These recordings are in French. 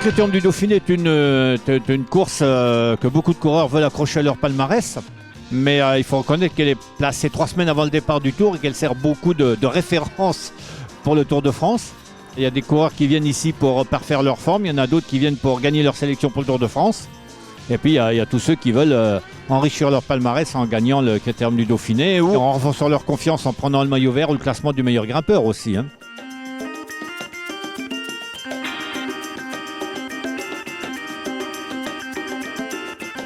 Critérium du Dauphiné est une course que beaucoup de coureurs veulent accrocher à leur palmarès. Mais il faut reconnaître qu'elle est placée 3 semaines avant le départ du Tour et qu'elle sert beaucoup de référence pour le Tour de France. Il y a des coureurs qui viennent ici pour parfaire leur forme, il y en a d'autres qui viennent pour gagner leur sélection pour le Tour de France. Et puis il y a tous ceux qui veulent enrichir leur palmarès en gagnant le Critérium du Dauphiné ou en renforçant leur confiance en prenant le maillot vert ou le classement du meilleur grimpeur aussi.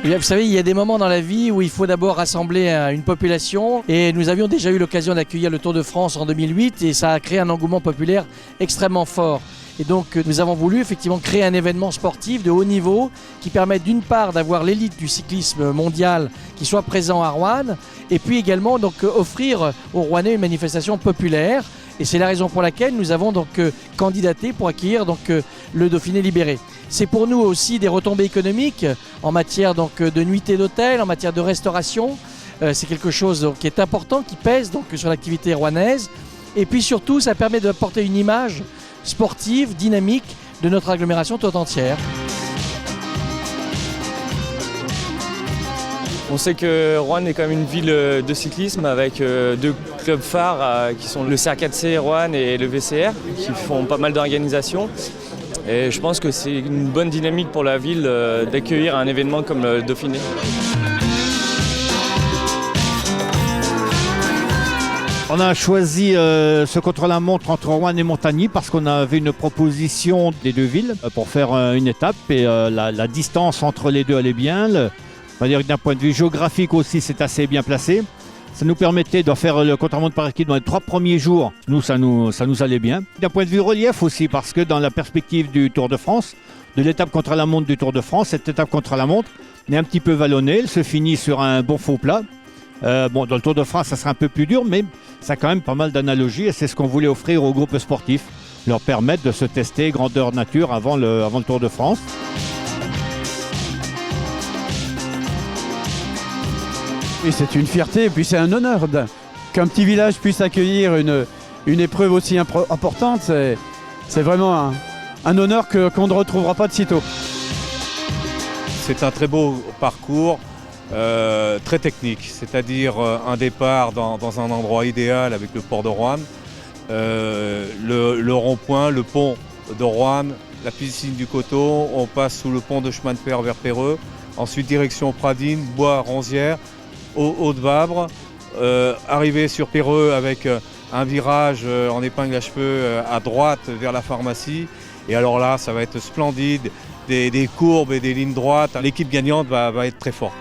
Vous savez, il y a des moments dans la vie où il faut d'abord rassembler une population et nous avions déjà eu l'occasion d'accueillir le Tour de France en 2008 et ça a créé un engouement populaire extrêmement fort. Et donc nous avons voulu effectivement créer un événement sportif de haut niveau qui permette d'une part d'avoir l'élite du cyclisme mondial qui soit présent à Roanne et puis également donc offrir aux Rouennais une manifestation populaire. Et c'est la raison pour laquelle nous avons donc candidaté pour accueillir donc le Dauphiné libéré. C'est pour nous aussi des retombées économiques en matière donc de nuitées d'hôtel, en matière de restauration. C'est quelque chose donc, qui est important, qui pèse donc sur l'activité rouennaise. Et puis surtout, ça permet d'apporter une image sportive, dynamique de notre agglomération toute entière. On sait que Roanne est quand même une ville de cyclisme avec 2 clubs phares qui sont le CR4C Roanne et le VCR qui font pas mal d'organisations. Et je pense que c'est une bonne dynamique pour la ville d'accueillir un événement comme le Dauphiné. On a choisi ce contre-la-montre entre Roanne et Montagny parce qu'on avait une proposition des deux villes pour faire une étape et la distance entre les deux allait bien. On va dire que d'un point de vue géographique aussi, c'est assez bien placé. Ça nous permettait de faire le contre-la-montre par équipe dans les 3 premiers jours. Nous, ça nous allait bien. D'un point de vue relief aussi, parce que dans la perspective du Tour de France, de l'étape contre-la-montre du Tour de France, cette étape contre-la-montre est un petit peu vallonnée. Elle se finit sur un bon faux plat. Dans le Tour de France, ça sera un peu plus dur, mais ça a quand même pas mal d'analogies et c'est ce qu'on voulait offrir aux groupes sportifs, leur permettre de se tester grandeur nature avant le Tour de France. Et c'est une fierté et puis c'est un honneur qu'un petit village puisse accueillir une épreuve aussi importante. C'est vraiment un honneur qu'on ne retrouvera pas de sitôt. C'est un très beau parcours, très technique, c'est-à-dire un départ dans un endroit idéal avec le port de Roanne, le rond-point, le pont de Roanne, la piscine du Coteau, on passe sous le pont de chemin de fer vers Perreux, ensuite direction Pradines, Bois-Ronzière, Haute-Vabre, arrivé sur Perreux avec un virage en épingle à cheveux à droite vers la pharmacie. Et alors là, ça va être splendide, des courbes et des lignes droites. L'équipe gagnante va être très forte.